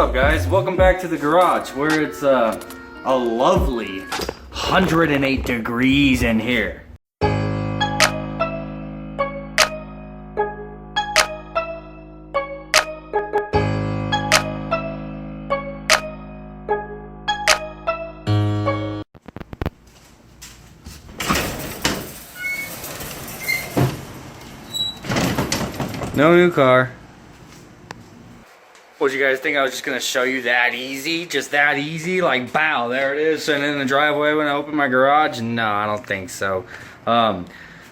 up, guys? Welcome back to the garage where it's a lovely 108 degrees in here. No new car. What you guys think I was just gonna show you that easy? Just that easy? Like, bow, there it is, sitting in the driveway when I open my garage? No, I don't think so. My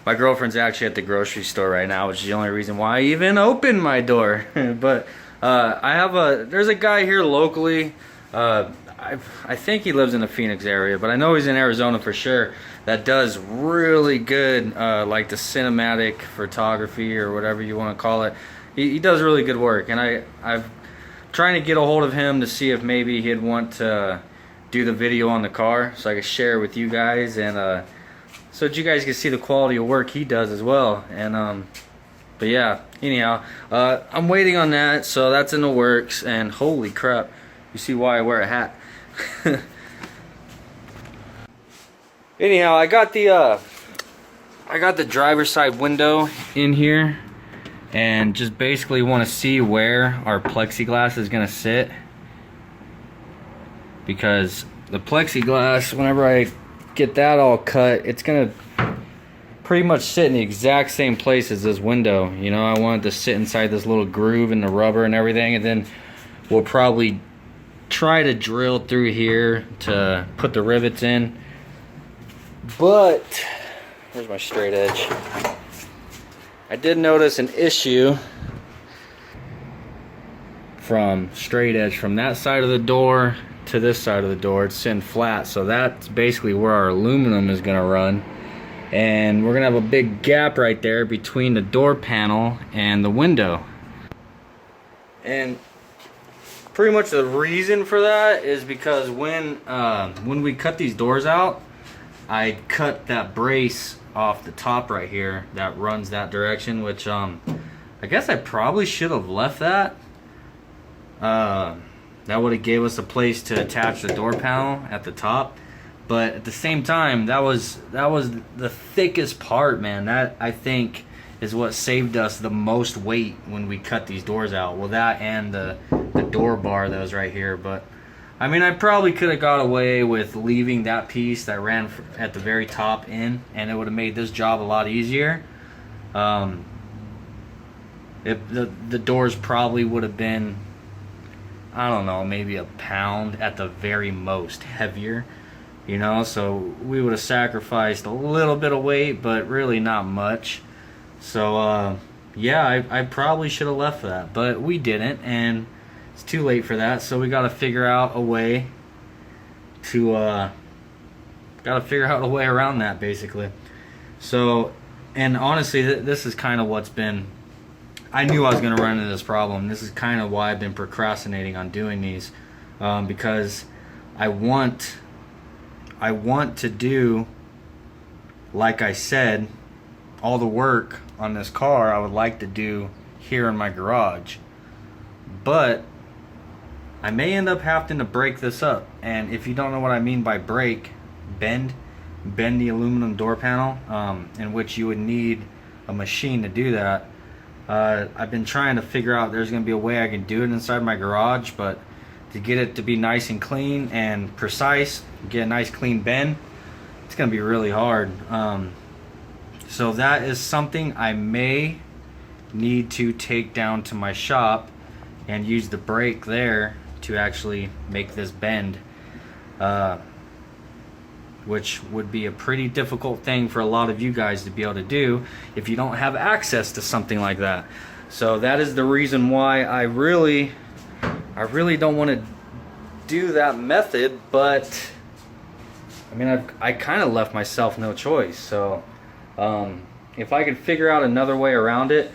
girlfriend's actually at the grocery store right now, which is the only reason why I even opened my door. But there's a guy here locally. I think he lives in the Phoenix area, but I know he's in Arizona for sure, that does really good, like the cinematic photography or whatever you want to call it. He does really good work, and I've trying to get a hold of him to see if maybe he'd want to do the video on the car so I could share it with you guys, and so that you guys can see the quality of work he does as well. And but yeah, anyhow, I'm waiting on that, so that's in the works. And holy crap, you see why I wear a hat. Anyhow, I got the driver's side window in here, and just basically want to see where our plexiglass is gonna sit, because the plexiglass, whenever I get that all cut, it's gonna pretty much sit in the exact same place as this window. You know, I want it to sit inside this little groove in the rubber and everything, and then we'll probably try to drill through here to put the rivets in. But where's my straight edge? I did notice an issue from straight edge from that side of the door to this side of the door. It's sitting flat, so that's basically where our aluminum is gonna run, and we're gonna have a big gap right there between the door panel and the window. And pretty much the reason for that is because when we cut these doors out, I cut that brace off the top right here that runs that direction, which I guess I probably should have left that. That would have gave us a place to attach the door panel at the top, but at the same time, that was the thickest part, man. That, I think, is what saved us the most weight when we cut these doors out. Well, that and the door bar that was right here. But I mean, I probably could have got away with leaving that piece that ran at the very top in, and it would have made this job a lot easier. The doors probably would have been, I don't know, maybe a pound at the very most heavier, you know, so we would have sacrificed a little bit of weight, but really not much. So yeah, I probably should have left that, but we didn't, and it's too late for that. So we got to figure out a way to around that, basically. So, and honestly, this is kind of what's been, I knew I was going to run into this problem. This is kind of why I've been procrastinating on doing these, because I want to do, like I said, all the work on this car I would like to do here in my garage. But I may end up having to break this up. And if you don't know what I mean by break, bend the aluminum door panel, in which you would need a machine to do that. I've been trying to figure out there's going to be a way I can do it inside my garage, but to get it to be nice and clean and precise, get a nice clean bend, it's going to be really hard. So that is something I may need to take down to my shop and use the brake there to actually make this bend, which would be a pretty difficult thing for a lot of you guys to be able to do if you don't have access to something like that. So that is the reason why I really don't want to do that method, but I mean, I kind of left myself no choice. So if I could figure out another way around it,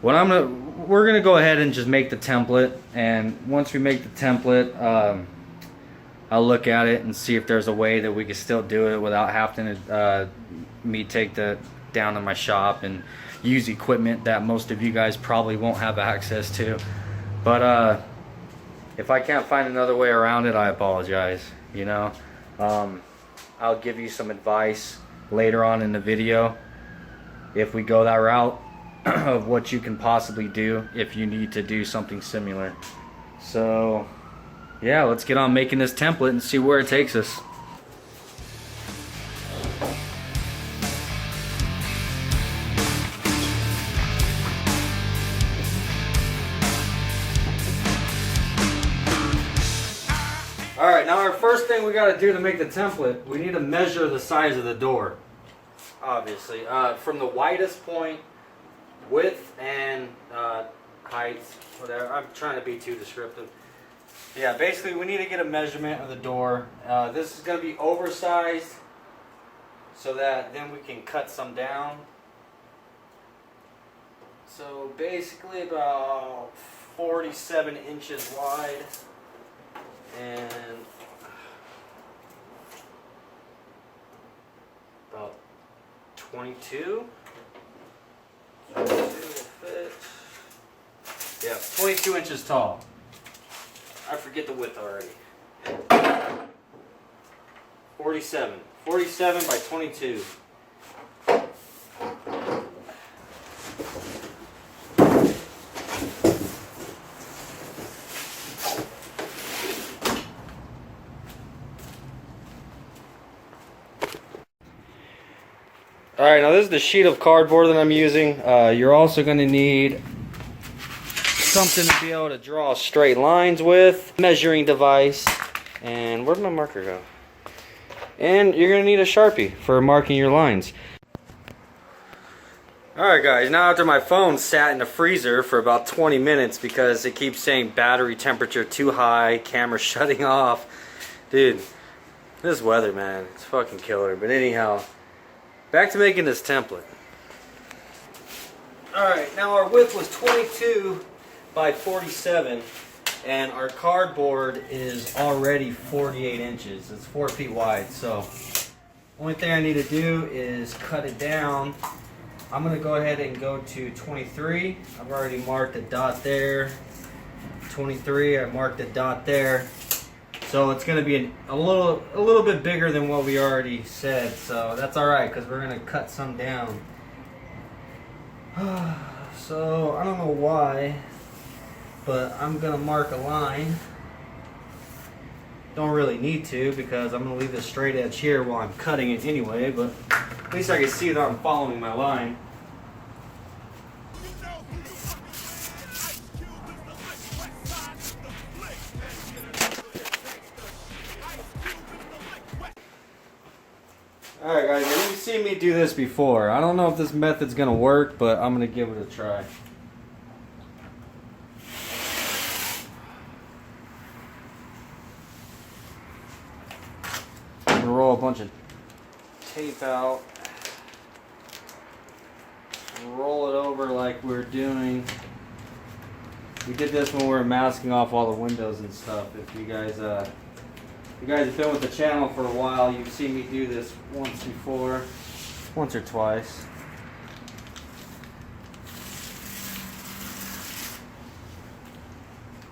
we're gonna go ahead and just make the template, and once we make the template, I'll look at it and see if there's a way that we can still do it without having to me take the down to my shop and use equipment that most of you guys probably won't have access to. But If I can't find another way around it, I apologize, you know. I'll give you some advice later on in the video if we go that route of what you can possibly do if you need to do something similar. So yeah, let's get on making this template and see where it takes us. Alright, now our first thing we got to do to make the template, we need to measure the size of the door. Obviously, from the widest point, width and height, whatever. I'm trying to be too descriptive. Yeah, basically we need to get a measurement of the door. This is going to be oversized so that then we can cut some down. So basically about 47 inches wide and about 22. 22 will fit. Yeah, 22 inches tall. I forget the width already. 47. 47 by 22. Alright, now this is the sheet of cardboard that I'm using. You're also going to need something to be able to draw straight lines with, measuring device, and where'd my marker go? And you're going to need a Sharpie for marking your lines. Alright guys, now after my phone sat in the freezer for about 20 minutes because it keeps saying battery temperature too high, camera shutting off. Dude, this weather, man, it's fucking killer. But anyhow, back to making this template. Alright, now our width was 22 by 47 and our cardboard is already 48 inches. It's 4 feet wide, so only thing I need to do is cut it down. I'm going to go ahead and go to 23. I've already marked a dot there. 23, I marked a dot there. So it's going to be a little bit bigger than what we already said, so that's alright because we're going to cut some down. So I don't know why, but I'm going to mark a line. Don't really need to because I'm going to leave this straight edge here while I'm cutting it anyway, but at least I can see that I'm following my line. Alright guys, you've seen me do this before. I don't know if this method's going to work, but I'm going to give it a try. I'm going to roll a bunch of tape out. Roll it over like we're doing. We did this when we were masking off all the windows and stuff. If you guys have been with the channel for a while, you've seen me do this once before, once or twice.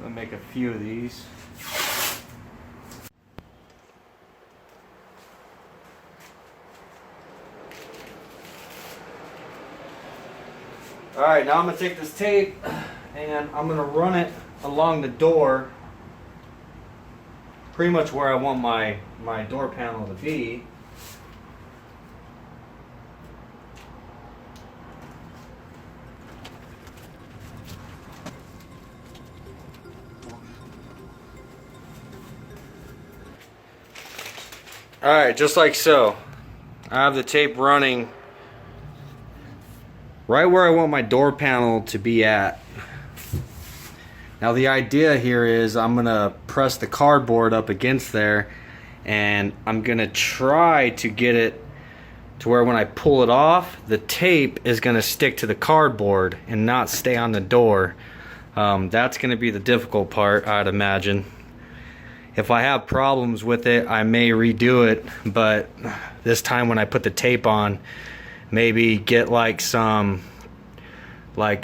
I'll make a few of these. Alright, now I'm going to take this tape and I'm going to run it along the door, pretty much where I want my door panel to be. Alright, just like so. I have the tape running right where I want my door panel to be at. Now the idea here is I'm gonna press the cardboard up against there and I'm gonna try to get it to where when I pull it off, the tape is gonna stick to the cardboard and not stay on the door. That's gonna be the difficult part, I'd imagine. If I have problems with it, I may redo it, but this time when I put the tape on, maybe get like some like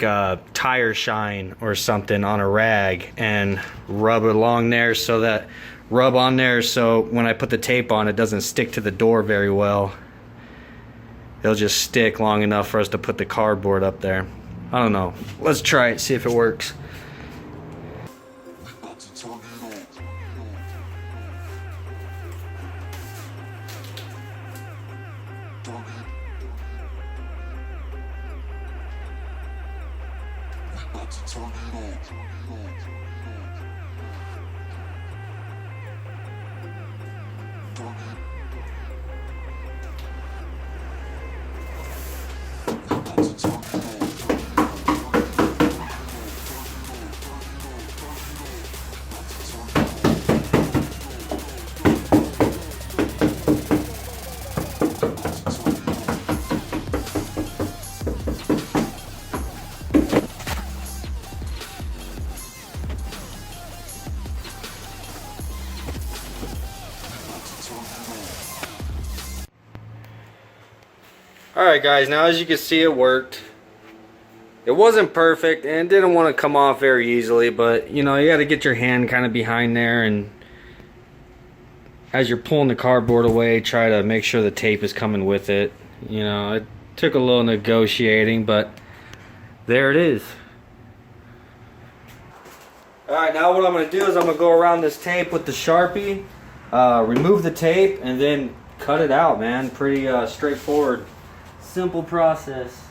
tire shine or something on a rag and rub it along there, so that rub on there so when I put the tape on, it doesn't stick to the door very well. It'll just stick long enough for us to put the cardboard up there. I don't know. Let's try it, see if it works. Alright guys, now as you can see, it worked. It wasn't perfect and didn't want to come off very easily, but you know, you got to get your hand kind of behind there, and as you're pulling the cardboard away, try to make sure the tape is coming with it. You know, it took a little negotiating, but there it is. Alright, now what I'm going to do is I'm going to go around this tape with the Sharpie, remove the tape, and then cut it out, man. Pretty straightforward. Simple process.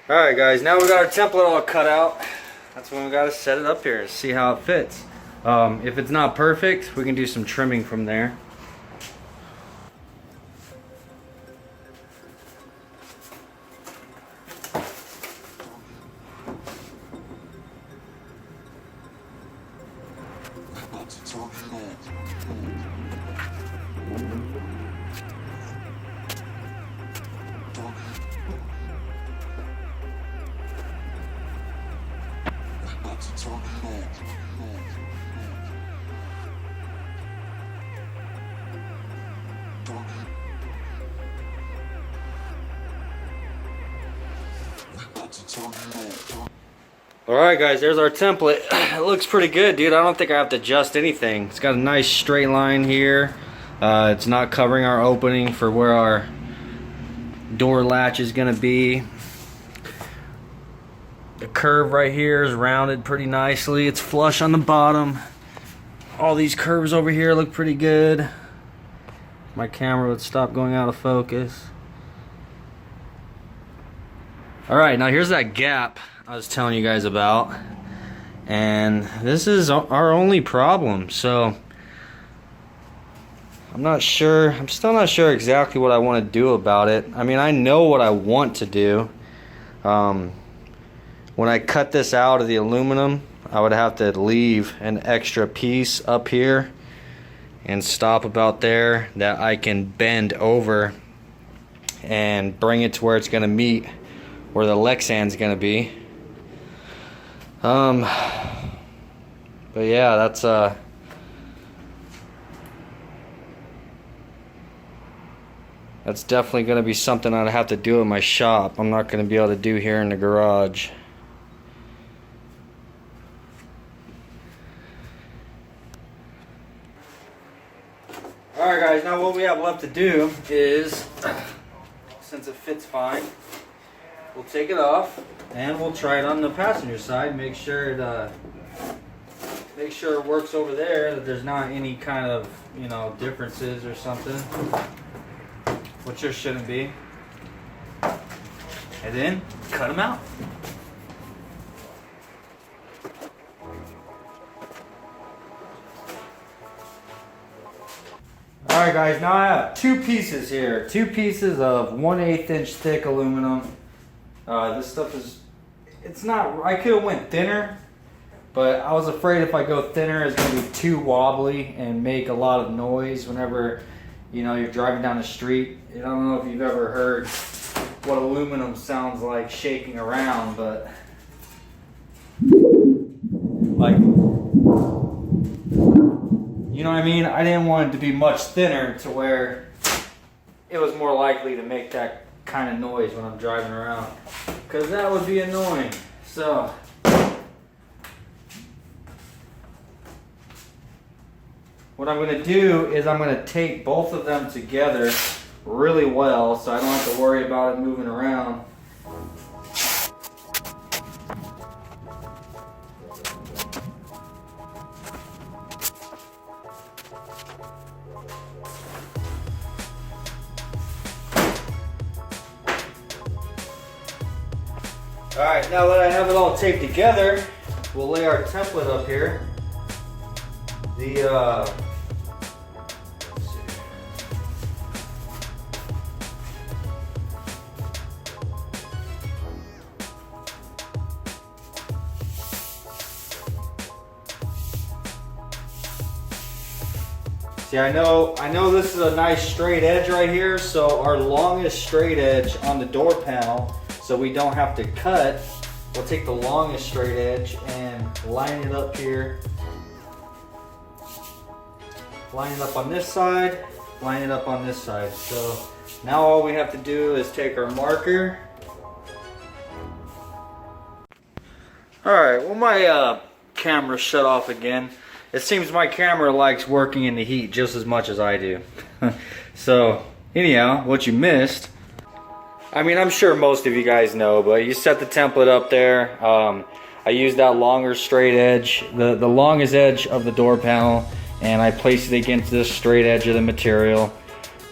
Alright guys, now we got our template all cut out. That's when we got to set it up here and see how it fits. If it's not perfect, we can do some trimming from there. Alright guys, there's our template. It looks pretty good, dude. I don't think I have to adjust anything. It's got a nice straight line here. It's not covering our opening for where our door latch is going to be. The curve right here is rounded pretty nicely. It's flush on the bottom. All these curves over here look pretty good. My camera would stop going out of focus. Alright, now here's that gap I was telling you guys about. And this is our only problem. So I'm still not sure exactly what I want to do about it. I mean, I know what I want to do. When I cut this out of the aluminum, I would have to leave an extra piece up here and stop about there that I can bend over and bring it to where it's going to meet where the Lexan's going to be. But yeah, that's definitely going to be something I'd have to do in my shop. I'm not going to be able to do here in the garage. Alright guys, now what we have left to do is, since it fits fine, we'll take it off and we'll try it on the passenger side. Make sure it works over there, that there's not any kind of, you know, differences or something, which there shouldn't be. And then cut them out. Alright guys, now I have two pieces here. Two pieces of 1/8 inch thick aluminum. This stuff is, it's not, I could have went thinner, but I was afraid if I go thinner, it's gonna be too wobbly and make a lot of noise whenever, you know, you're driving down the street. I don't know if you've ever heard what aluminum sounds like shaking around, but like, you know what I mean? I didn't want it to be much thinner to where it was more likely to make that kind of noise when I'm driving around, because that would be annoying. So what I'm going to do is I'm going to tape both of them together really well so I don't have to worry about it moving around. Alright, now that I have it all taped together, we'll lay our template up here. See, I know this is a nice straight edge right here, so our longest straight edge on the door panel, so we don't have to cut, we'll take the longest straight edge and line it up here. Line it up on this side, line it up on this side. So now all we have to do is take our marker. Alright, well my camera shut off again. It seems my camera likes working in the heat just as much as I do. So anyhow, what you missed, I mean, I'm sure most of you guys know, but you set the template up there. I used that longer straight edge, the longest edge of the door panel, and I placed it against this straight edge of the material.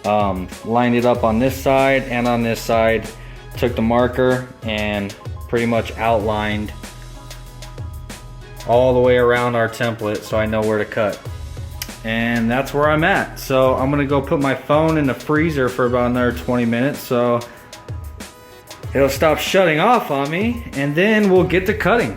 Lined it up on this side and on this side. Took the marker and pretty much outlined all the way around our template so I know where to cut. And that's where I'm at. So I'm gonna go put my phone in the freezer for about another 20 minutes so it'll stop shutting off on me, and then we'll get to cutting.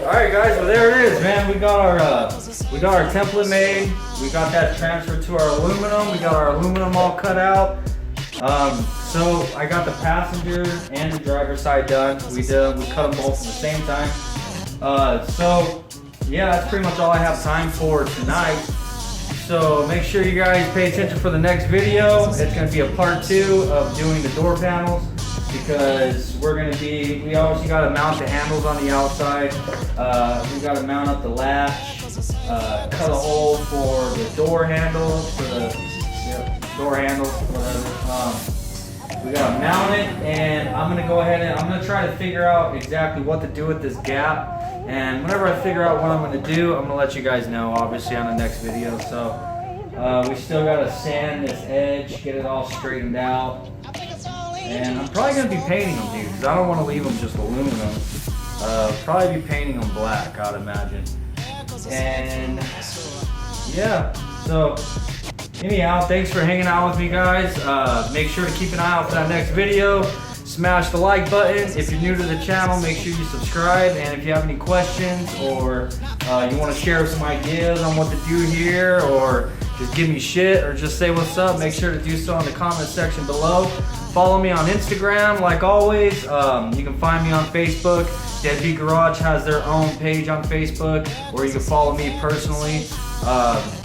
Alright guys, well there it is, man. We got our template made. We got that transferred to our aluminum. We got our aluminum all cut out. So I got the passenger and the driver's side done. We cut them both at the same time. So yeah, that's pretty much all I have time for tonight. So make sure you guys pay attention for the next video. It's going to be a part 2 of doing the door panels, because we obviously got to mount the handles on the outside. We got to mount up the latch, cut a hole for the door handles, whatever. We got to mount it, and I'm going to go ahead and I'm going to try to figure out exactly what to do with this gap. And whenever I figure out what I'm going to do, I'm going to let you guys know, obviously, on the next video. So we still got to sand this edge, get it all straightened out. And I'm probably going to be painting them, dude, because I don't want to leave them just aluminum. Probably be painting them black, I'd imagine. And yeah, so Anyhow, thanks for hanging out with me, guys. Make sure to keep an eye out for that next video. Smash the like button. If you're new to the channel, make sure you subscribe. And if you have any questions or you want to share some ideas on what to do here, or just give me shit or just say what's up, make sure to do so in the comment section below. Follow me on Instagram, like always. You can find me on Facebook. Deadbeat Garage has their own page on Facebook, or you can follow me personally.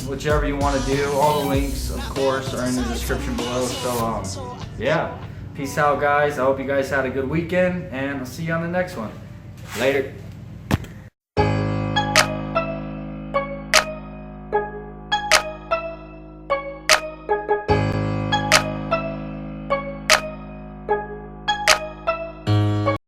Whichever you want to do. All the links, of course, are in the description below. So, yeah. Peace out, guys. I hope you guys had a good weekend, and I'll see you on the next one. Later.